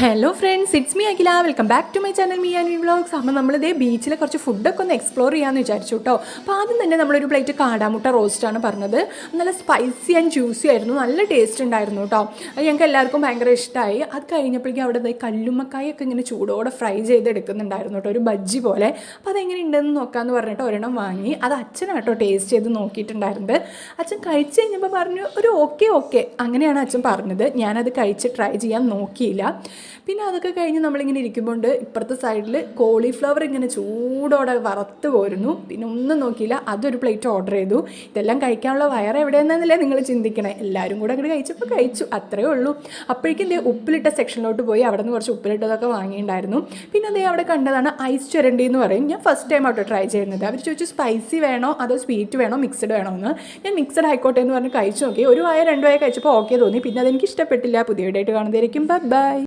Hello friends, it's me Akhila. Welcome back to my channel me and vlogs. അപ്പോൾ നമ്മളിതേ ബീച്ചിലെ കുറച്ച് ഫുഡൊക്കെ ഒന്ന് എക്സ്പ്ലോർ ചെയ്യാമെന്ന് വിചാരിച്ചു കേട്ടോ. അപ്പോൾ ആദ്യം തന്നെ നമ്മളൊരു പ്ലേറ്റ് കാടാമുട്ട റോസ്റ്റാണ് പറഞ്ഞത്. നല്ല സ്പൈസി ആൻഡ് ജ്യൂസി ആയിരുന്നു, നല്ല ടേസ്റ്റ് ഉണ്ടായിരുന്നു കേട്ടോ. അത് ഞങ്ങൾക്ക് എല്ലാവർക്കും ഭയങ്കര ഇഷ്ടമായി. അത് കഴിഞ്ഞപ്പോഴേക്കും അവിടെ കല്ലുമ്മക്കായൊക്കെ ഇങ്ങനെ ചൂടോടെ ഫ്രൈ ചെയ്തെടുക്കുന്നുണ്ടായിരുന്നു കേട്ടോ, ഒരു ബജ്ജി പോലെ. അപ്പോൾ അതെങ്ങനെ ഉണ്ടെന്ന് നോക്കാമെന്ന് പറഞ്ഞിട്ട് ഒരെണ്ണം വാങ്ങി. അത് അച്ഛനാട്ടോ ടേസ്റ്റ് ചെയ്ത് നോക്കിയിട്ടുണ്ടായിരുന്നത്. അച്ഛൻ കഴിച്ച് കഴിഞ്ഞപ്പോൾ പറഞ്ഞു ഒരു ഓക്കെ അങ്ങനെയാണ് അച്ഛൻ പറഞ്ഞത്. ഞാനത് കഴിച്ച് ട്രൈ ചെയ്യാൻ നോക്കിയില്ല. പിന്നെ അതൊക്കെ കഴിഞ്ഞ് നമ്മളിങ്ങനെ ഇരിക്കുമ്പോൾ ഇപ്പുറത്തെ സൈഡിൽ കോളിഫ്ലവർ ഇങ്ങനെ ചൂടോടെ വറുത്ത് പോരുന്നു. പിന്നെ ഒന്നും നോക്കിയില്ല, അതൊരു പ്ലേറ്റ് ഓർഡർ ചെയ്തു. ഇതെല്ലാം കഴിക്കാനുള്ള വയറ് എവിടെയെന്നല്ലേ നിങ്ങൾ ചിന്തിക്കണേ. എല്ലാവരും കൂടെ അങ്ങോട്ട് കഴിച്ചപ്പോൾ കഴിച്ചു, അത്രയേ ഉള്ളൂ. അപ്പോഴേക്കും ഉപ്പിലിട്ട സെക്ഷനിലോട്ട് പോയി അവിടെ നിന്ന് കുറച്ച് ഉപ്പിലിട്ടതൊക്കെ വാങ്ങിയിട്ടുണ്ടായിരുന്നു. പിന്നെ അവിടെ കണ്ടതാണ് ഐസ് ചുരണ്ടി എന്ന് പറയും. ഞാൻ ഫസ്റ്റ് ടൈം ആട്ടോ ട്രൈ ചെയ്യുന്നത്. അവർ ചോദിച്ചു സ്പൈസി വേണോ അതോ സ്വീറ്റ് വേണോ മിക്സഡ് വേണോ എന്ന്. ഞാൻ മിക്സഡ് ആയിക്കോട്ടെ എന്ന് പറഞ്ഞ് കഴിച്ചു നോക്കി. ഒരു വായ രണ്ട് വായ കഴിച്ചപ്പോൾ ഓക്കെ തോന്നി. പിന്നെ അതെനിക്ക് ഇഷ്ടപ്പെട്ടില്ല. പുതിയ വീഡിയോ ആയിട്ട് കാണുന്നതായിരിക്കും. ബൈ.